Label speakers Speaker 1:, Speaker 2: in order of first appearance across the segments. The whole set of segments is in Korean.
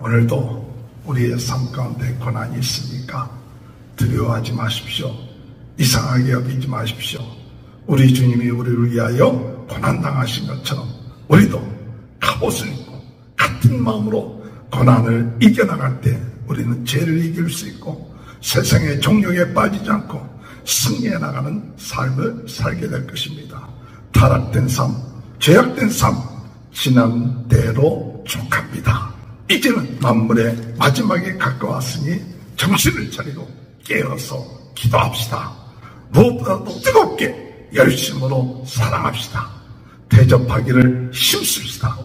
Speaker 1: 오늘도 우리의 삶 가운데 고난이 있습니까? 두려워하지 마십시오. 이상하게 여기지 마십시오. 우리 주님이 우리를 위하여 고난당하신 것처럼 우리도 갑옷을 입고 같은 마음으로 고난을 이겨나갈 때 우리는 죄를 이길 수 있고 세상의 종력에 빠지지 않고 승리해 나가는 삶을 살게 될 것입니다. 타락된 삶, 죄악된 삶, 지난 때로 족합니다. 이제는 만물의 마지막에 가까웠으니 정신을 차리고 깨어서 기도합시다. 무엇보다도 뜨겁게 열심으로 사랑합시다. 대접하기를 힘씁시다.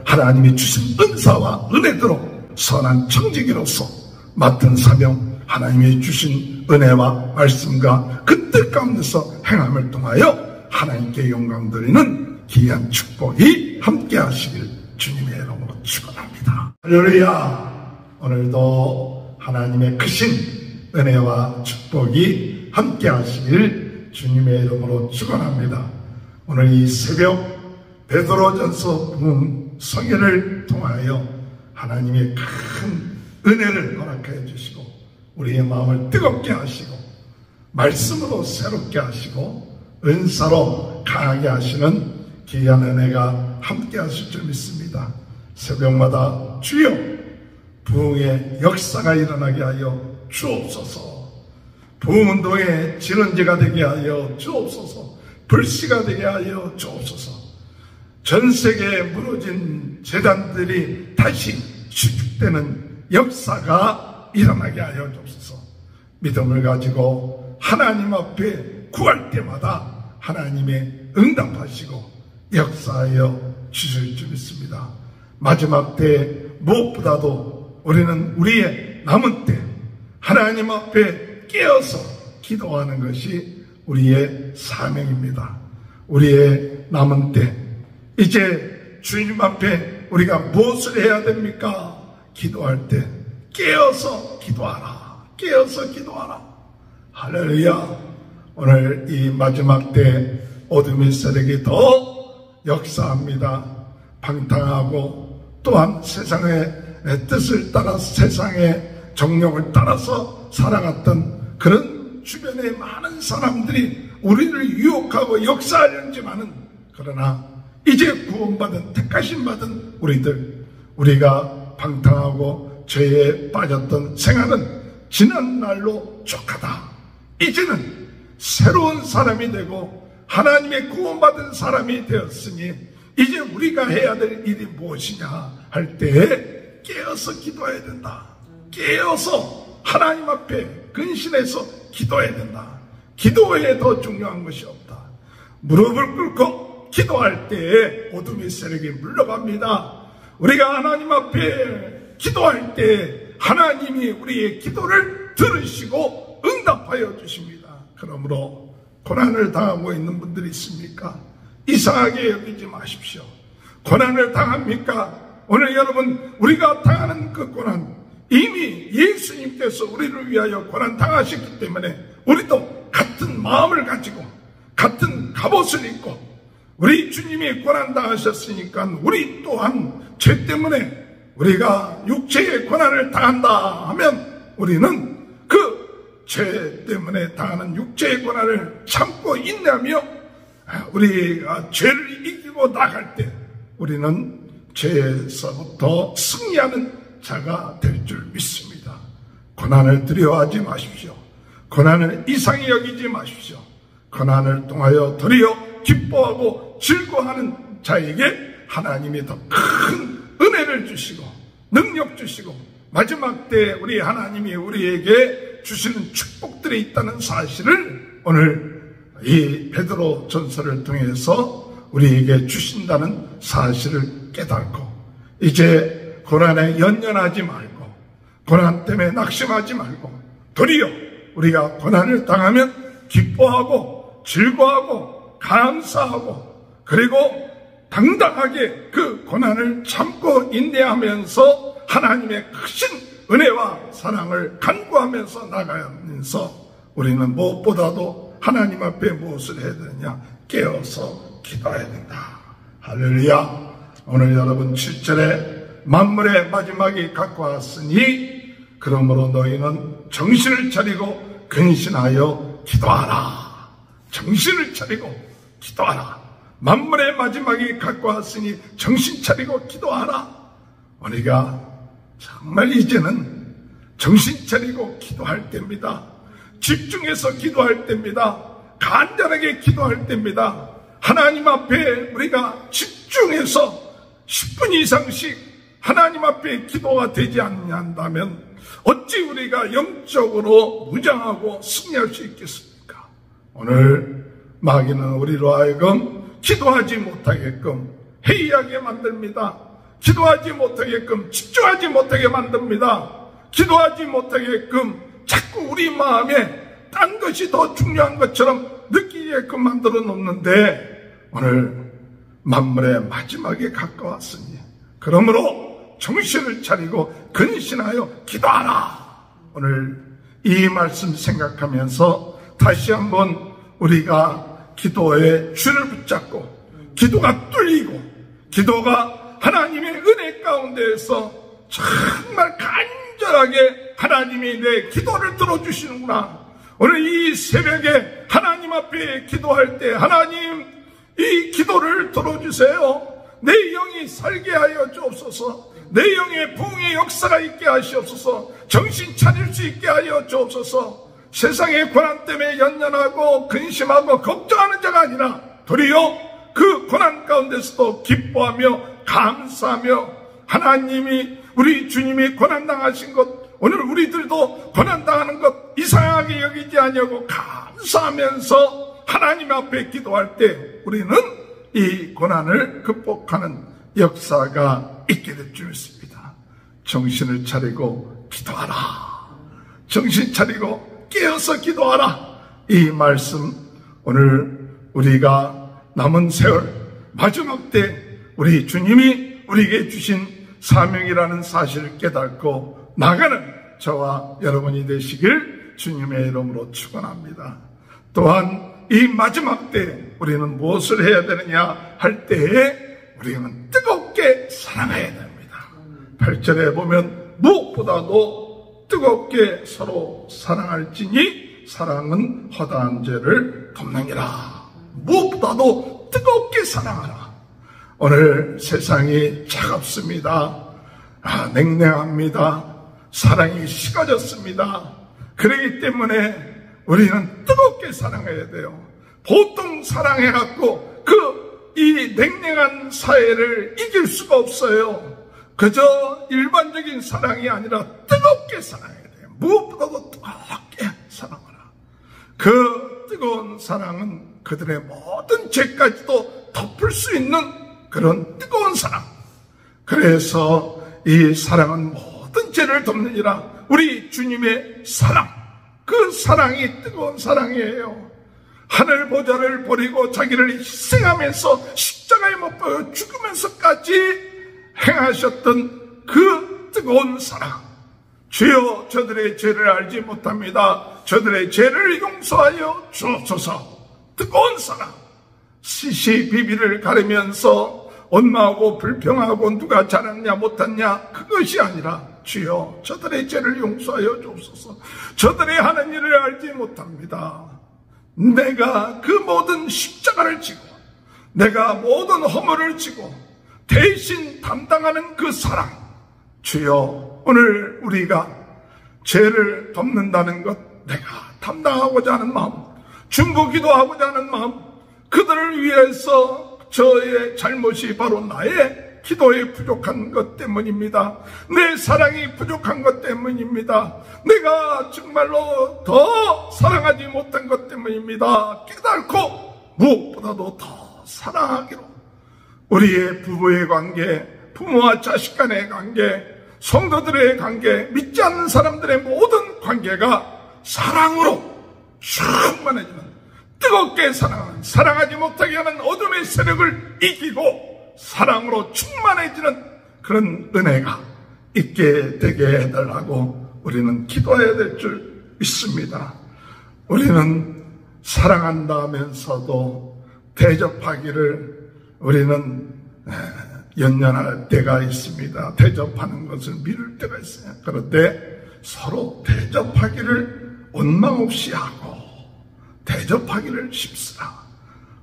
Speaker 1: 하나님이 주신 은사와 은혜대로 선한 청지기로서 맡은 사명, 하나님이 주신 은혜와 말씀과 그 뜻 가운데서 행함을 통하여 하나님께 영광 드리는 귀한 축복이 함께 하시길 주님의 이름으로 축원합니다. 할렐루야. 오늘도 하나님의 크신 은혜와 축복이 함께 하시길 주님의 이름으로 축원합니다. 오늘 이 새벽 베드로전서 성회를 통하여 하나님의 큰 은혜를 허락해 주시고 우리의 마음을 뜨겁게 하시고 말씀으로 새롭게 하시고 은사로 강하게 하시는 귀한 은혜가 함께 하실 줄 믿습니다. 새벽마다 주여 부흥의 역사가 일어나게 하여 주옵소서. 부흥운동의 진원지가 되게 하여 주옵소서. 불씨가 되게 하여 주옵소서. 전 세계에 무너진 재단들이 다시 수축되는 역사가 일어나게 하여 주옵소서. 믿음을 가지고 하나님 앞에 구할 때마다 하나님의 응답하시고 역사하여 주실 줄 믿습니다. 마지막 때 무엇보다도 우리는 우리의 남은 때 하나님 앞에 깨어서 기도하는 것이 우리의 사명입니다. 우리의 남은 때 이제 주님 앞에 우리가 무엇을 해야 됩니까? 기도할 때 깨어서 기도하라. 깨어서 기도하라. 할렐루야. 오늘 이 마지막 때 어둠의 세력이 더 역사합니다. 방탕하고 또한 세상의 뜻을 따라 세상의 정욕을 따라서 살아갔던 그런 주변의 많은 사람들이 우리를 유혹하고 역사하려지만은 그러나 이제 구원받은 택하심 받은 우리가 방탕하고 죄에 빠졌던 생활은 지난 날로 족하다. 이제는 새로운 사람이 되고 하나님의 구원받은 사람이 되었으니 이제 우리가 해야 될 일이 무엇이냐 할 때에 깨어서 기도해야 된다. 깨어서 하나님 앞에 근신해서 기도해야 된다. 기도에 더 중요한 것이 없다. 무릎을 꿇고 기도할 때에 어둠의 세력이 물러갑니다. 우리가 하나님 앞에 기도할 때 하나님이 우리의 기도를 들으시고 응답하여 주십니다. 그러므로 고난을 당하고 있는 분들이 있습니까? 이상하게 여기지 마십시오. 고난을 당합니까? 오늘 여러분 우리가 당하는 그 고난 이미 예수님께서 우리를 위하여 고난 당하셨기 때문에 우리도 같은 마음을 가지고 같은 갑옷을 입고 우리 주님이 고난 당하셨으니까 우리 또한 죄 때문에 우리가 육체의 고난을 당한다 하면 우리는 그 죄 때문에 당하는 육체의 고난을 참고 인내하며 우리가 죄를 이기고 나갈 때 우리는 죄에서부터 승리하는 자가 될 줄 믿습니다. 고난을 두려워하지 마십시오. 고난을 이상히 여기지 마십시오. 고난을 통하여 도리어 기뻐하고 즐거워하는 자에게 하나님이 더 큰 은혜를 주시고 능력 주시고 마지막 때 우리 하나님이 우리에게 주시는 축복들이 있다는 사실을 오늘 이 베드로 전서를 통해서 우리에게 주신다는 사실을 깨닫고 이제 고난에 연연하지 말고 고난 때문에 낙심하지 말고 도리어 우리가 고난을 당하면 기뻐하고 즐거워하고 감사하고 그리고 당당하게 그 고난을 참고 인내하면서 하나님의 크신 은혜와 사랑을 간구하면서 나가면서 우리는 무엇보다도 하나님 앞에 무엇을 해야 되느냐? 깨어서 기도해야 된다. 할렐루야. 오늘 여러분 7절에 만물의 마지막이 가까웠으니 그러므로 너희는 정신을 차리고 근신하여 기도하라. 정신을 차리고 기도하라. 만물의 마지막이 가까웠으니 정신 차리고 기도하라. 우리가 정말 이제는 정신 차리고 기도할 때입니다. 집중해서 기도할 때입니다. 간절하게 기도할 때입니다. 하나님 앞에 우리가 집중해서 10분 이상씩 하나님 앞에 기도가 되지 않는다면 어찌 우리가 영적으로 무장하고 승리할 수 있겠습니까? 오늘 마귀는 우리로 하여금 기도하지 못하게끔 회의하게 만듭니다. 기도하지 못하게끔 집중하지 못하게 만듭니다. 기도하지 못하게끔 자꾸 우리 마음에 딴 것이 더 중요한 것처럼 느끼게끔 만들어 놓는데 오늘 만물의 마지막에 가까웠으니 그러므로 정신을 차리고 근신하여 기도하라. 오늘 이 말씀 생각하면서 다시 한번 우리가 기도의 줄을 붙잡고 기도가 뚫리고 기도가 하나님의 은혜 가운데에서 정말 간절하게 하나님이 내 기도를 들어주시는구나. 오늘 이 새벽에 하나님 앞에 기도할 때 하나님 이 기도를 들어주세요. 내 영이 살게 하여 주옵소서. 내 영에 부흥의 역사가 있게 하시옵소서. 정신 차릴 수 있게 하여 주옵소서. 세상의 고난 때문에 연연하고 근심하고 걱정하는 자가 아니라 도리어 그 고난 가운데서도 기뻐하며 감사하며 하나님이 우리 주님이 고난당하신 것 오늘 우리들도 고난당하는 것 이상하게 여기지 아니하고 감사하면서 하나님 앞에 기도할 때 우리는 이 고난을 극복하는 역사가 있게 될 줄 믿습니다. 정신을 차리고 기도하라. 정신 차리고 깨어서 기도하라. 이 말씀 오늘 우리가 남은 세월 마지막 때 우리 주님이 우리에게 주신 사명이라는 사실을 깨닫고 나가는 저와 여러분이 되시길 주님의 이름으로 축원합니다. 또한 이 마지막 때 우리는 무엇을 해야 되느냐 할 때에 우리는 뜨겁게 사랑해야 됩니다. 8절에 보면 무엇보다도 뜨겁게 서로 사랑할지니 사랑은 허다한 죄를 덮느니라. 무엇보다도 뜨겁게 사랑하라. 오늘 세상이 차갑습니다. 냉랭합니다. 사랑이 식어졌습니다. 그렇기 때문에 우리는 뜨겁게 사랑해야 돼요. 보통 사랑해갖고 이 냉랭한 사회를 이길 수가 없어요. 그저 일반적인 사랑이 아니라 뜨겁게 사랑해야 돼요. 무엇보다도 뜨겁게 사랑하라. 그 뜨거운 사랑은 그들의 모든 죄까지도 덮을 수 있는 그런 뜨거운 사랑. 그래서 이 사랑은 모든 죄를 덮느니라. 우리 주님의 사랑, 그 사랑이 뜨거운 사랑이에요. 하늘 보좌를 버리고 자기를 희생하면서 십자가에 못 박혀 죽으면서까지 행하셨던 그 뜨거운 사랑. 주여 저들의 죄를 알지 못합니다. 저들의 죄를 용서하여 주옵소서. 뜨거운 사랑. 시시비비를 가리면서 원망하고 불평하고 누가 잘했냐 못했냐 그것이 아니라 주여 저들의 죄를 용서하여 주옵소서. 저들의 하는 일을 알지 못합니다. 내가 그 모든 십자가를 지고 내가 모든 허물을 지고 대신 담당하는 그 사랑. 주여 오늘 우리가 죄를 덮는다는 것, 내가 담당하고자 하는 마음, 중보기도하고자 하는 마음, 그들을 위해서 저의 잘못이 바로 나의 기도에 부족한 것 때문입니다. 내 사랑이 부족한 것 때문입니다. 내가 정말로 더 사랑하지 못한 것 때문입니다. 깨닫고 무엇보다도 더 사랑하기로 우리의 부부의 관계, 부모와 자식 간의 관계, 성도들의 관계, 믿지 않는 사람들의 모든 관계가 사랑으로 충만해지는, 뜨겁게 사랑하는, 사랑하지 못하게 하는 어둠의 세력을 이기고 사랑으로 충만해지는 그런 은혜가 있게 되게 해달라고 우리는 기도해야 될 줄 믿습니다. 우리는 사랑한다 하면서도 대접하기를 우리는 연연할 때가 있습니다. 대접하는 것을 미룰 때가 있어요. 그런데 서로 대접하기를 원망 없이 하고 대접하기를 힘쓰라.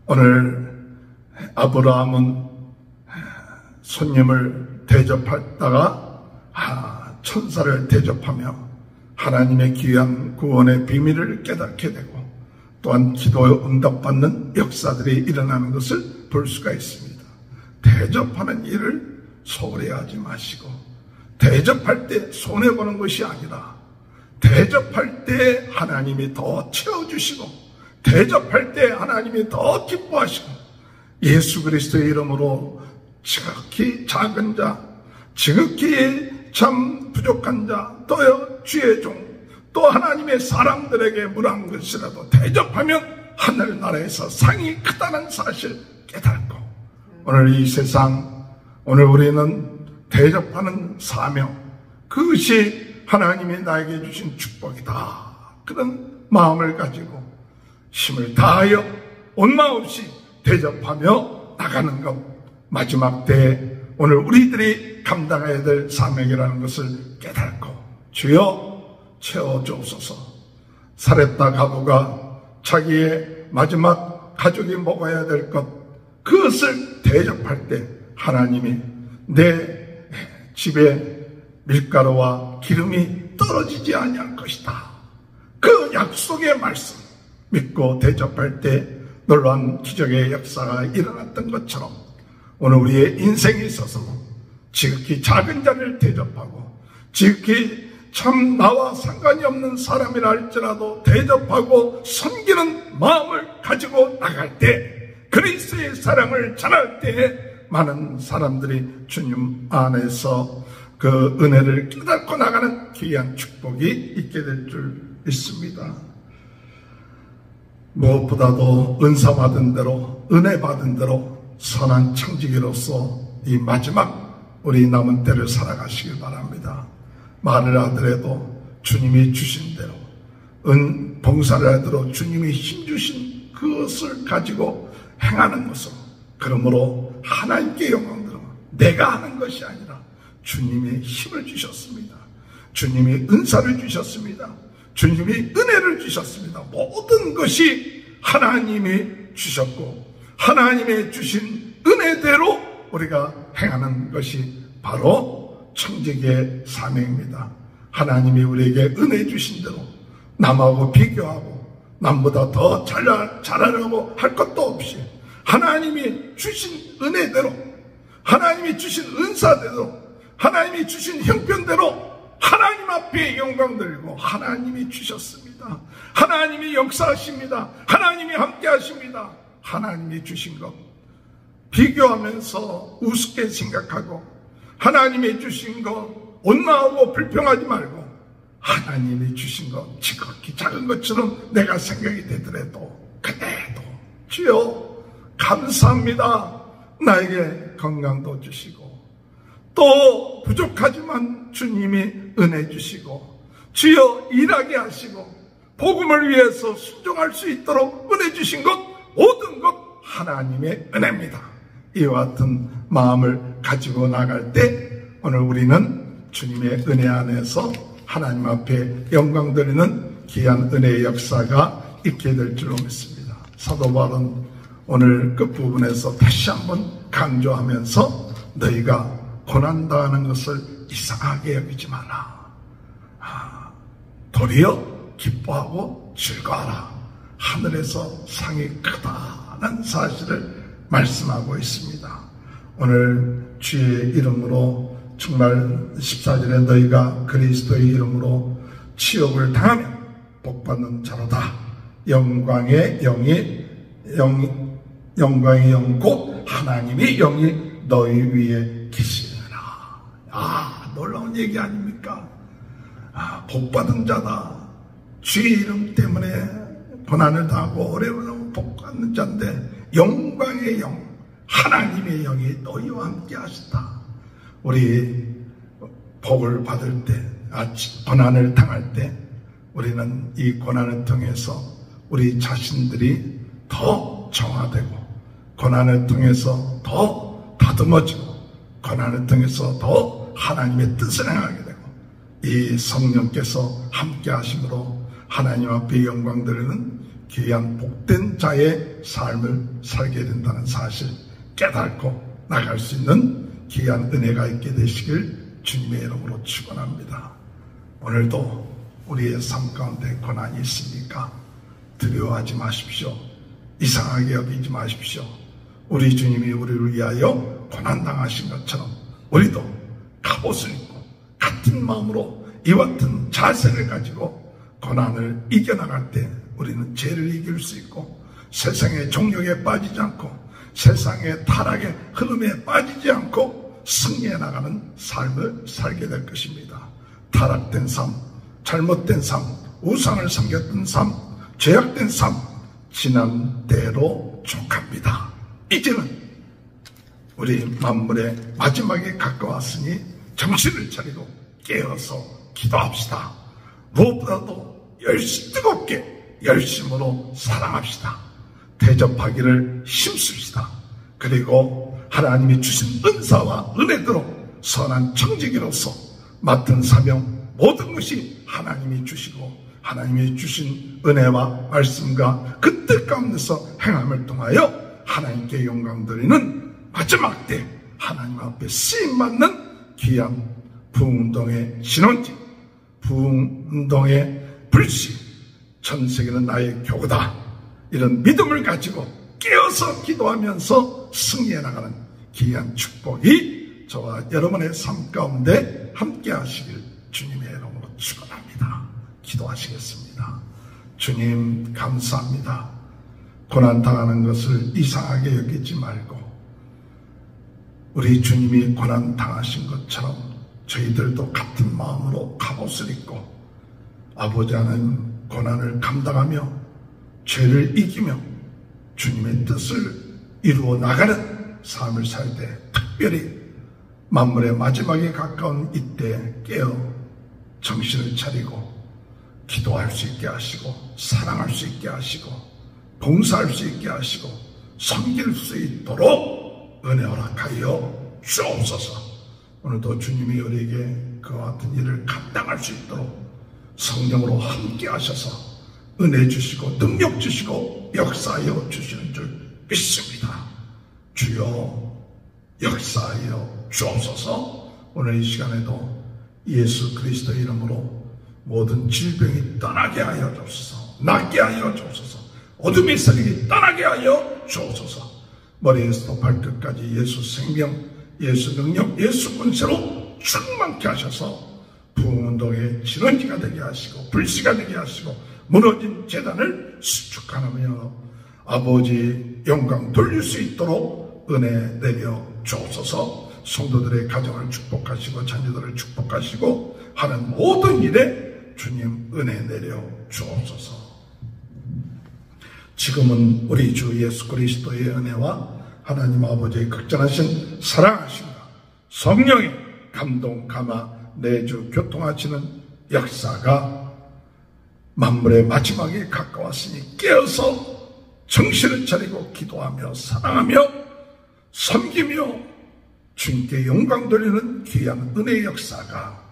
Speaker 1: 오늘 아브라함은 손님을 대접하다가 천사를 대접하며 하나님의 귀한 구원의 비밀을 깨닫게 되고 또한 기도 응답받는 역사들이 일어나는 것을 볼 수가 있습니다. 대접하는 일을 소홀히 하지 마시고 대접할 때 손해보는 것이 아니라 대접할 때 하나님이 더 채워주시고 대접할 때 하나님이 더 기뻐하시고 예수 그리스도의 이름으로 지극히 작은 자, 지극히 참 부족한 자, 또요 주의 종, 또 하나님의 사람들에게 물한 것이라도 대접하면 하늘나라에서 상이 크다는 사실 깨닫고 오늘 이 세상, 오늘 우리는 대접하는 사명, 그것이 하나님이 나에게 주신 축복이다. 그런 마음을 가지고 힘을 다하여 원망 없이 대접하며 나가는 것, 마지막 때에 오늘 우리들이 감당해야 될 사명이라는 것을 깨닫고 주여 채워주옵소서. 사렙다 가부가 자기의 마지막 가족이 먹어야 될 것, 그것을 대접할 때 하나님이 내 집에 밀가루와 기름이 떨어지지 아니할 것이다. 그 약속의 말씀 믿고 대접할 때 놀라운 기적의 역사가 일어났던 것처럼 오늘 우리의 인생에 있어서 지극히 작은 자를 대접하고 지극히 참 나와 상관이 없는 사람이라 할지라도 대접하고 섬기는 마음을 가지고 나갈 때 그리스도의 사랑을 전할 때에 많은 사람들이 주님 안에서 그 은혜를 깨닫고 나가는 귀한 축복이 있게 될 줄 믿습니다. 무엇보다도 은사 받은 대로 은혜 받은 대로 선한 청지기로서 이 마지막 우리 남은 때를 살아가시길 바랍니다. 말을 하더라도 주님이 주신 대로 봉사를 하더라도 주님이 힘주신 그것을 가지고 행하는 것으로, 그러므로 하나님께 영광 들어 내가 하는 것이 아니라 주님이 힘을 주셨습니다. 주님이 은사를 주셨습니다. 주님이 은혜를 주셨습니다. 모든 것이 하나님이 주셨고 하나님의 주신 은혜대로 우리가 행하는 것이 바로 청지기의 사명입니다. 하나님이 우리에게 은혜 주신 대로 남하고 비교하고 남보다 더 잘하려고 할 것도 없이 하나님이 주신 은혜대로, 하나님이 주신 은사대로, 하나님이 주신 형편대로 하나님 앞에 영광 들고 하나님이 주셨습니다. 하나님이 역사하십니다. 하나님이 함께 하십니다. 하나님이 주신 것 비교하면서 우습게 생각하고 하나님이 주신 것 원망하고 불평하지 말고 하나님이 주신 것 지극히 작은 것처럼 내가 생각이 되더라도 그래도 주여 감사합니다. 나에게 건강도 주시고 또 부족하지만 주님이 은혜 주시고 주여 일하게 하시고 복음을 위해서 순종할 수 있도록 은혜 주신 것 모든 것 하나님의 은혜입니다. 이와 같은 마음을 가지고 나갈 때 오늘 우리는 주님의 은혜 안에서 하나님 앞에 영광 드리는 귀한 은혜의 역사가 있게 될 줄로 믿습니다. 사도 바울은 오늘 끝부분에서 다시 한번 강조하면서 너희가 고난당하는 것을 이상하게 여기지 마라. 도리어 기뻐하고 즐거워하라. 하늘에서 상이 크다는 사실을 말씀하고 있습니다. 오늘 주의 이름으로 정말 14절에 너희가 그리스도의 이름으로 치욕을 당하면 복받는 자로다. 영광의 영이 곧 하나님이 영이 너희 위에 계시느라. 놀라운 얘기 아닙니까? 복받은 자다. 주의 이름 때문에 고난을 당하고 어려움을 복받는 자인데 영광의 영, 하나님의 영이 너희와 함께 하신다. 우리 복을 받을 때, 고난을 당할 때 우리는 이 고난을 통해서 우리 자신들이 더 정화되고 고난을 통해서 더 다듬어지고 고난을 통해서 더 하나님의 뜻을 행하게 되고 이 성령께서 함께 하심으로 하나님 앞에 영광 드리는 귀한 복된 자의 삶을 살게 된다는 사실 깨닫고 나갈 수 있는 귀한 은혜가 있게 되시길 주님의 이름으로 축원합니다. 오늘도 우리의 삶 가운데 고난이 있습니까? 두려워하지 마십시오. 이상하게 여기지 마십시오. 우리 주님이 우리를 위하여 고난당하신 것처럼 우리도 갑옷을 입고 같은 마음으로 이와 같은 자세를 가지고 고난을 이겨나갈 때 우리는 죄를 이길 수 있고 세상의 종력에 빠지지 않고 세상의 타락의 흐름에 빠지지 않고 승리해 나가는 삶을 살게 될 것입니다. 타락된 삶, 잘못된 삶, 우상을 섬겼던 삶, 죄악된 삶, 지난 대로 족합니다. 이제는 우리 만물의 마지막에 가까웠으니 정신을 차리고 깨어서 기도합시다. 무엇보다도 뜨겁게 열심으로 사랑합시다. 대접하기를 힘씁시다. 그리고 하나님이 주신 은사와 은혜대로 선한 청지기로서 맡은 사명 모든 것이 하나님이 주시고 하나님이 주신 은혜와 말씀과 그 뜻 가운데서 행함을 통하여 하나님께 영광 드리는 마지막 때 하나님 앞에 쓰임받는 귀한 부흥운동의 신혼지, 부흥운동의 불씨, 전 세계는 나의 교구다, 이런 믿음을 가지고 깨어서 기도하면서 승리해 나가는 귀한 축복이 저와 여러분의 삶 가운데 함께 하시길 주님의 이름으로 축원합니다. 기도하시겠습니다. 주님 감사합니다. 고난당하는 것을 이상하게 여기지 말고 우리 주님이 고난당하신 것처럼 저희들도 같은 마음으로 갑옷을 입고 아버지 하나님 고난을 감당하며 죄를 이기며 주님의 뜻을 이루어 나가는 삶을 살 때 특별히 만물의 마지막에 가까운 이때 깨어 정신을 차리고 기도할 수 있게 하시고 사랑할 수 있게 하시고 봉사할 수 있게 하시고 섬길 수 있도록 은혜 허락하여 주옵소서. 오늘도 주님이 우리에게 그와 같은 일을 감당할 수 있도록 성령으로 함께 하셔서 은혜 주시고 능력 주시고 역사하여 주시는 줄 믿습니다. 주여 역사하여 주옵소서. 오늘 이 시간에도 예수 그리스도의 이름으로 모든 질병이 떠나게 하여 주옵소서. 낫게 하여 주옵소서. 어둠의 세력이 떠나게 하여 주옵소서. 머리에서부터 발끝까지 예수 생명, 예수 능력, 예수 권세로 충만케 하셔서 부흥운동의 진원지가 되게 하시고 불씨가 되게 하시고 무너진 재단을 수축하며 아버지 영광 돌릴 수 있도록 은혜 내려 주옵소서. 성도들의 가정을 축복하시고 자녀들을 축복하시고 하는 모든 일에 주님 은혜 내려 주옵소서. 지금은 우리 주 예수 그리스도의 은혜와 하나님 아버지의 극전하신 사랑하심과 성령의 감동 감화 내주 교통하시는 역사가 만물의 마지막에 가까웠으니 깨어서 정신을 차리고 기도하며 사랑하며 섬기며 주님께 영광 돌리는 귀한 은혜의 역사가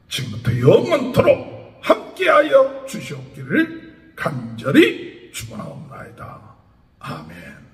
Speaker 1: 지금부터 영원토록 함께하여 주시옵기를 간절히 축원하옵나이다. 아멘.